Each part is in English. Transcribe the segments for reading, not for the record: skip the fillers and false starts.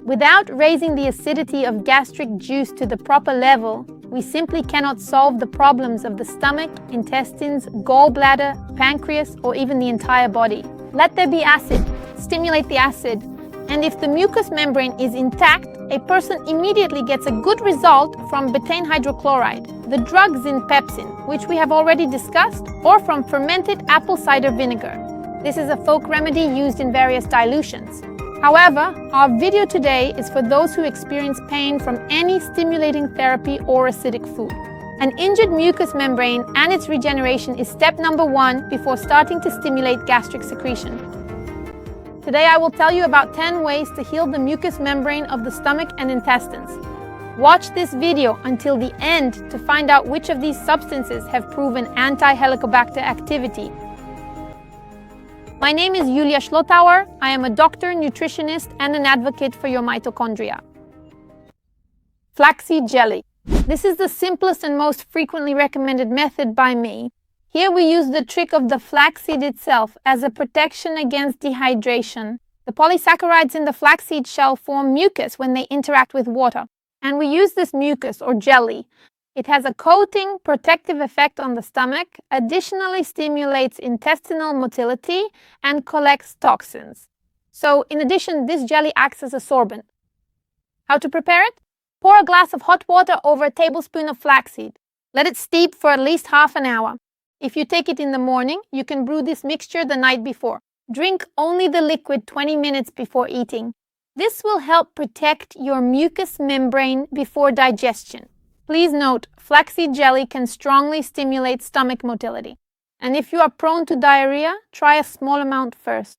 Without raising the acidity of gastric juice to the proper level, we simply cannot solve the problems of the stomach, intestines, gallbladder, pancreas, or even the entire body. Let there be acid. Stimulate the acid. And if the mucous membrane is intact, a person immediately gets a good result from betaine hydrochloride, the drug zinpepsin, which we have already discussed, or from fermented apple cider vinegar. This is a folk remedy used in various dilutions. However, our video today is for those who experience pain from any stimulating therapy or acidic food. An injured mucous membrane and its regeneration is step number 1 before starting to stimulate gastric secretion. Today I will tell you about 10 ways to heal the mucous membrane of the stomach and intestines. Watch this video until the end to find out which of these substances have proven anti-Helicobacter activity. My name is Julia Schlottauer. I am a doctor, nutritionist, and an advocate for your mitochondria. Flaxseed jelly. This is the simplest and most frequently recommended method by me. Here we use the trick of the flaxseed itself as a protection against dehydration. The polysaccharides in the flaxseed shell form mucus when they interact with water, and we use this mucus or jelly. It has a coating, protective effect on the stomach, additionally stimulates intestinal motility, and collects toxins. So, in addition, this jelly acts as a sorbent. How to prepare it? Pour a glass of hot water over a tablespoon of flaxseed. Let it steep for at least half an hour. If you take it in the morning, you can brew this mixture the night before. Drink only the liquid 20 minutes before eating. This will help protect your mucous membrane before digestion. Please note, flaxseed jelly can strongly stimulate stomach motility. And if you are prone to diarrhea, try a small amount first.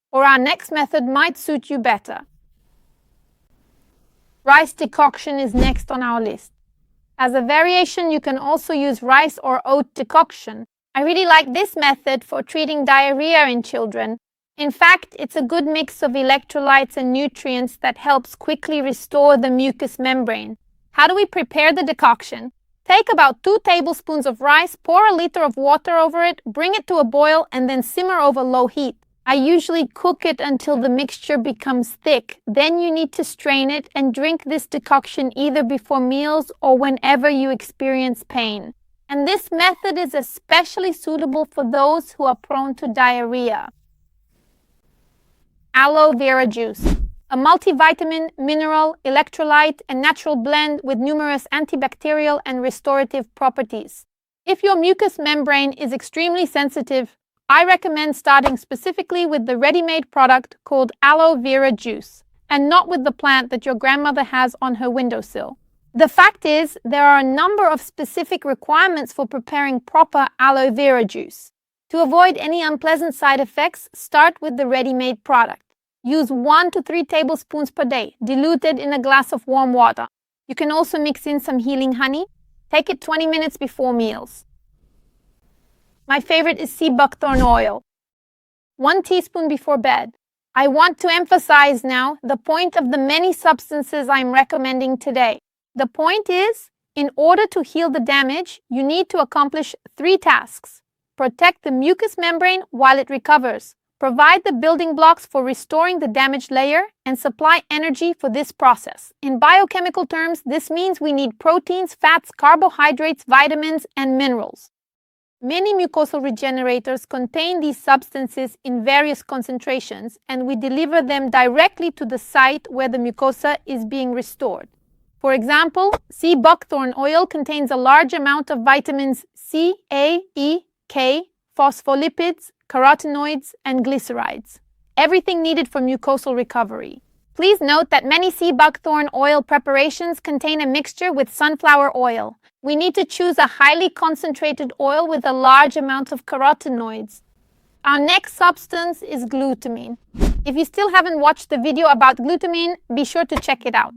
Or our next method might suit you better. Rice decoction is next on our list. As a variation, you can also use rice or oat decoction. I really like this method for treating diarrhea in children. In fact, it's a good mix of electrolytes and nutrients that helps quickly restore the mucous membrane. How do we prepare the decoction? Take about 2 tablespoons of rice, pour a liter of water over it, bring it to a boil, and then simmer over low heat. I usually cook it until the mixture becomes thick. Then you need to strain it and drink this decoction either before meals or whenever you experience pain. And this method is especially suitable for those who are prone to diarrhea. Aloe vera juice. A multivitamin, mineral, electrolyte, and natural blend with numerous antibacterial and restorative properties. If your mucous membrane is extremely sensitive, I recommend starting specifically with the ready-made product called aloe vera juice, and not with the plant that your grandmother has on her windowsill. The fact is, there are a number of specific requirements for preparing proper aloe vera juice. To avoid any unpleasant side effects, start with the ready-made product. Use 1 to 3 tablespoons per day, diluted in a glass of warm water. You can also mix in some healing honey. Take it 20 minutes before meals. My favorite is sea buckthorn oil. 1 teaspoon before bed. I want to emphasize now the point of the many substances I'm recommending today. The point is, in order to heal the damage, you need to accomplish 3 tasks. Protect the mucous membrane while it recovers. Provide the building blocks for restoring the damaged layer, and supply energy for this process. In biochemical terms, this means we need proteins, fats, carbohydrates, vitamins, and minerals. Many mucosal regenerators contain these substances in various concentrations, and we deliver them directly to the site where the mucosa is being restored. For example, sea buckthorn oil contains a large amount of vitamins C, A, E, K, phospholipids, carotenoids, and glycerides. Everything needed for mucosal recovery. Please note that many sea buckthorn oil preparations contain a mixture with sunflower oil. We need to choose a highly concentrated oil with a large amount of carotenoids. Our next substance is glutamine. If you still haven't watched the video about glutamine, be sure to check it out.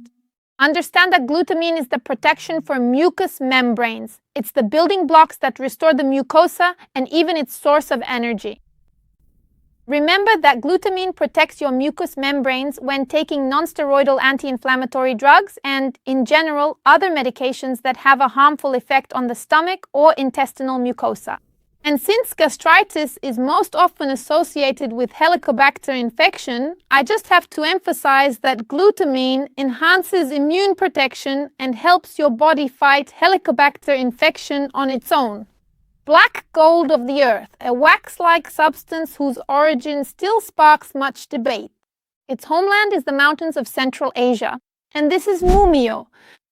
Understand that glutamine is the protection for mucous membranes. It's the building blocks that restore the mucosa and even its source of energy. Remember that glutamine protects your mucous membranes when taking non-steroidal anti-inflammatory drugs and, in general, other medications that have a harmful effect on the stomach or intestinal mucosa. And since gastritis is most often associated with Helicobacter infection, I just have to emphasize that glutamine enhances immune protection and helps your body fight Helicobacter infection on its own. Black gold of the earth, a wax-like substance whose origin still sparks much debate. Its homeland is the mountains of Central Asia, and this is Mumiyo.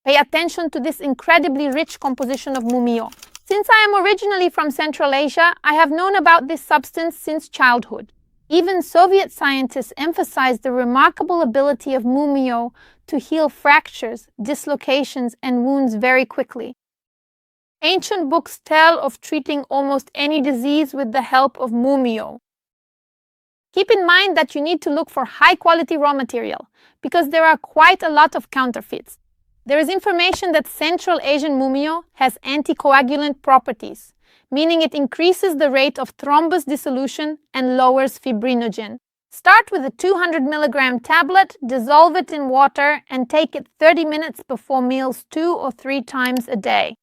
Pay attention to this incredibly rich composition of Mumiyo. Since I am originally from Central Asia, I have known about this substance since childhood. Even Soviet scientists emphasized the remarkable ability of Mumiyo to heal fractures, dislocations, and wounds very quickly. Ancient books tell of treating almost any disease with the help of Mumiyo. Keep in mind that you need to look for high-quality raw material, because there are quite a lot of counterfeits. There is information that Central Asian Mumiyo has anticoagulant properties, meaning it increases the rate of thrombus dissolution and lowers fibrinogen. Start with a 200 mg tablet, dissolve it in water, and take it 30 minutes before meals 2 or 3 times a day.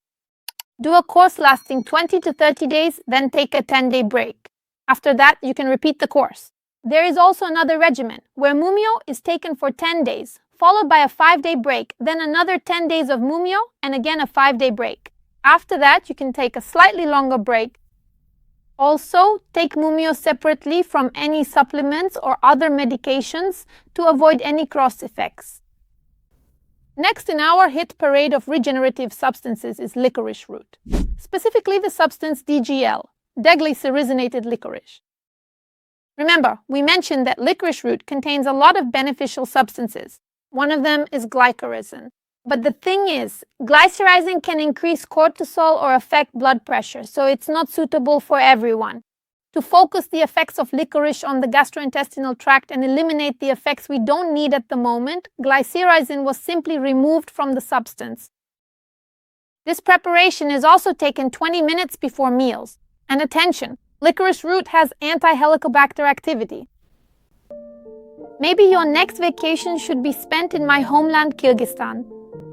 Do a course lasting 20 to 30 days, then take a 10-day break. After that, you can repeat the course. There is also another regimen, where Mumiyo is taken for 10 days, followed by a 5-day break, then another 10 days of Mumiyo, and again a 5-day break. After that, you can take a slightly longer break. Also, take Mumiyo separately from any supplements or other medications to avoid any cross effects. Next in our hit parade of regenerative substances is licorice root, specifically the substance DGL, deglycyrrhizinated licorice. Remember, we mentioned that licorice root contains a lot of beneficial substances. One of them is glycyrrhizin. But the thing is, glycyrrhizin can increase cortisol or affect blood pressure, so it's not suitable for everyone. To focus the effects of licorice on the gastrointestinal tract and eliminate the effects we don't need at the moment, glycyrrhizin was simply removed from the substance. This preparation is also taken 20 minutes before meals. And attention, licorice root has anti-Helicobacter activity. Maybe your next vacation should be spent in my homeland Kyrgyzstan.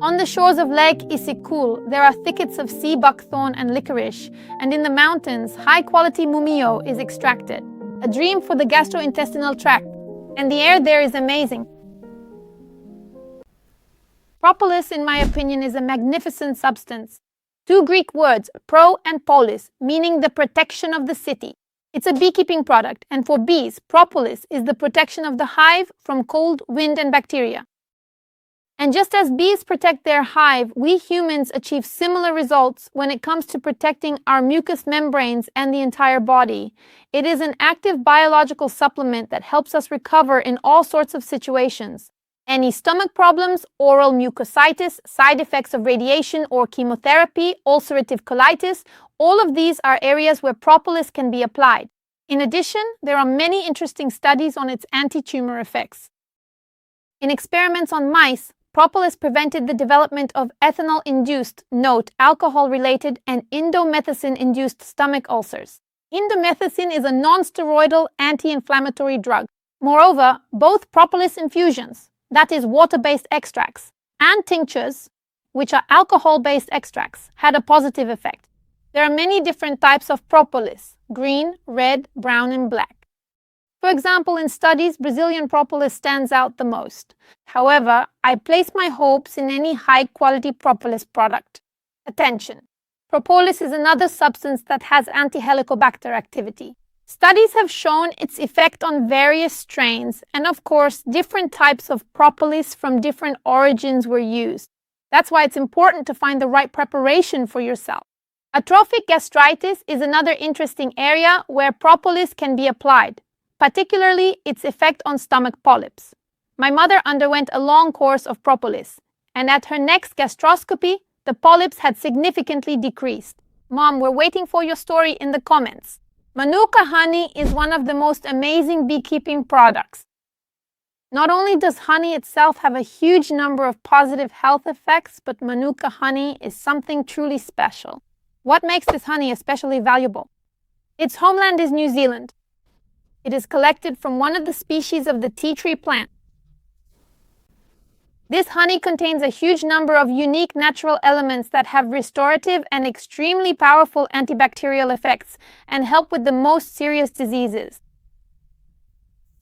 On the shores of Lake Isyk-Kul, there are thickets of sea buckthorn and licorice, and in the mountains, high-quality Mumiyo is extracted. A dream for the gastrointestinal tract, and the air there is amazing. Propolis, in my opinion, is a magnificent substance. 2 Greek words, pro and polis, meaning the protection of the city. It's a beekeeping product, and for bees, propolis is the protection of the hive from cold, wind, and bacteria. And just as bees protect their hive, we humans achieve similar results when it comes to protecting our mucous membranes and the entire body. It is an active biological supplement that helps us recover in all sorts of situations. Any stomach problems, oral mucositis, side effects of radiation or chemotherapy, ulcerative colitis, all of these are areas where propolis can be applied. In addition, there are many interesting studies on its anti-tumor effects. In experiments on mice, propolis prevented the development of ethanol-induced, note alcohol-related, and indomethacin-induced stomach ulcers. Indomethacin is a non-steroidal anti-inflammatory drug. Moreover, both propolis infusions, that is water-based extracts, and tinctures, which are alcohol-based extracts, had a positive effect. There are many different types of propolis: green, red, brown, and black. For example, in studies, Brazilian propolis stands out the most. However, I place my hopes in any high-quality propolis product. Attention! Propolis is another substance that has anti-Helicobacter activity. Studies have shown its effect on various strains, and of course, different types of propolis from different origins were used. That's why it's important to find the right preparation for yourself. Atrophic gastritis is another interesting area where propolis can be applied, particularly its effect on stomach polyps. My mother underwent a long course of propolis, and at her next gastroscopy, the polyps had significantly decreased. Mom, we're waiting for your story in the comments. Manuka honey is one of the most amazing beekeeping products. Not only does honey itself have a huge number of positive health effects, but Manuka honey is something truly special. What makes this honey especially valuable? Its homeland is New Zealand. It is collected from one of the species of the tea tree plant. This honey contains a huge number of unique natural elements that have restorative and extremely powerful antibacterial effects and help with the most serious diseases.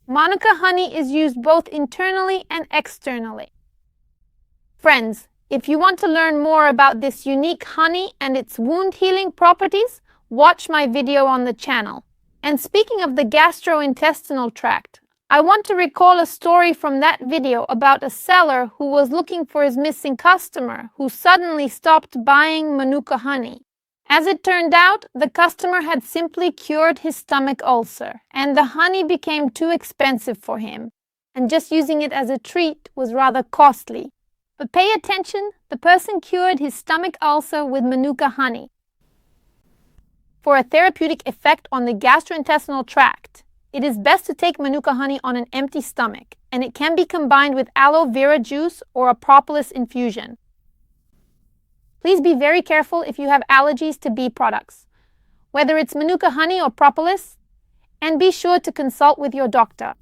Manuka honey is used both internally and externally. Friends, if you want to learn more about this unique honey and its wound healing properties, watch my video on the channel. And speaking of the gastrointestinal tract, I want to recall a story from that video about a seller who was looking for his missing customer who suddenly stopped buying Manuka honey. As it turned out, the customer had simply cured his stomach ulcer, and the honey became too expensive for him, and just using it as a treat was rather costly. But pay attention, the person cured his stomach ulcer with Manuka honey. For a therapeutic effect on the gastrointestinal tract, it is best to take Manuka honey on an empty stomach, and it can be combined with aloe vera juice or a propolis infusion. Please be very careful if you have allergies to bee products, whether it's Manuka honey or propolis, and be sure to consult with your doctor.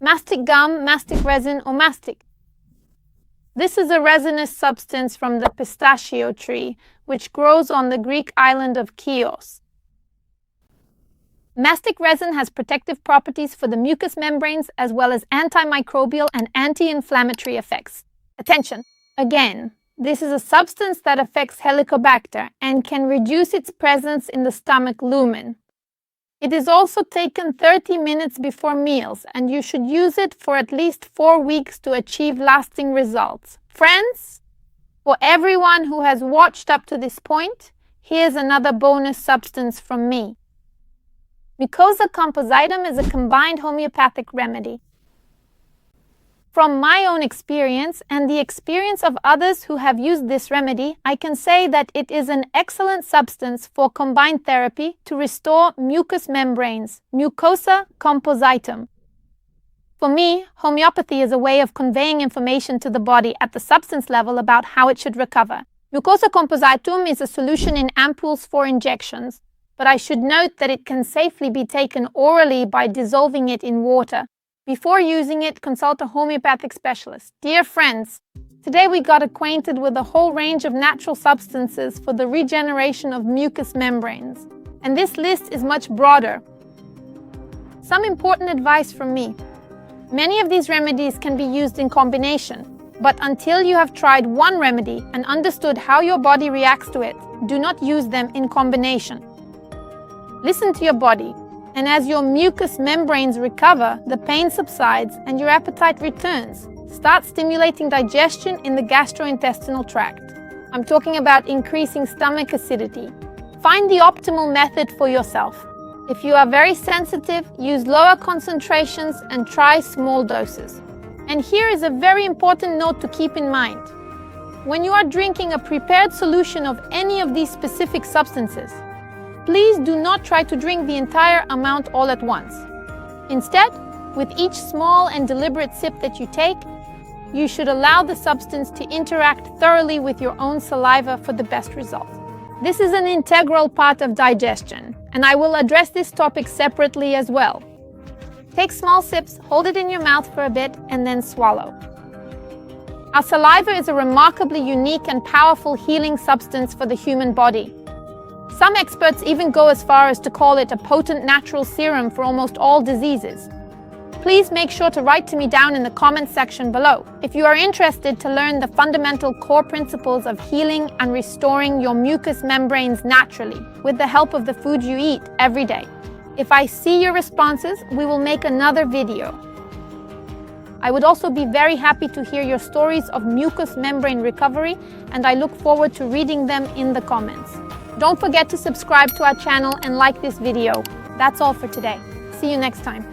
Mastic gum, mastic resin, or mastic. This is a resinous substance from the pistachio tree, which grows on the Greek island of Chios. Mastic resin has protective properties for the mucous membranes as well as antimicrobial and anti-inflammatory effects. Attention! Again, this is a substance that affects Helicobacter and can reduce its presence in the stomach lumen. It is also taken 30 minutes before meals, and you should use it for at least 4 weeks to achieve lasting results. Friends, for everyone who has watched up to this point, here's another bonus substance from me. Mucosa Compositum is a combined homeopathic remedy. From my own experience and the experience of others who have used this remedy, I can say that it is an excellent substance for combined therapy to restore mucous membranes, Mucosa Compositum. For me, homeopathy is a way of conveying information to the body at the substance level about how it should recover. Mucosa Compositum is a solution in ampoules for injections, but I should note that it can safely be taken orally by dissolving it in water. Before using it, consult a homeopathic specialist. Dear friends, today we got acquainted with a whole range of natural substances for the regeneration of mucous membranes. And this list is much broader. Some important advice from me. Many of these remedies can be used in combination, but until you have tried one remedy and understood how your body reacts to it, do not use them in combination. Listen to your body. And as your mucous membranes recover, the pain subsides and your appetite returns. Start stimulating digestion in the gastrointestinal tract. I'm talking about increasing stomach acidity. Find the optimal method for yourself. If you are very sensitive, use lower concentrations and try small doses. And here is a very important note to keep in mind. When you are drinking a prepared solution of any of these specific substances, please do not try to drink the entire amount all at once. Instead, with each small and deliberate sip that you take, you should allow the substance to interact thoroughly with your own saliva for the best result. This is an integral part of digestion, and I will address this topic separately as well. Take small sips, hold it in your mouth for a bit, and then swallow. Our saliva is a remarkably unique and powerful healing substance for the human body. Some experts even go as far as to call it a potent natural serum for almost all diseases. Please make sure to write to me down in the comments section below if you are interested to learn the fundamental core principles of healing and restoring your mucous membranes naturally with the help of the food you eat every day. If I see your responses, we will make another video. I would also be very happy to hear your stories of mucous membrane recovery, and I look forward to reading them in the comments. Don't forget to subscribe to our channel and like this video. That's all for today. See you next time.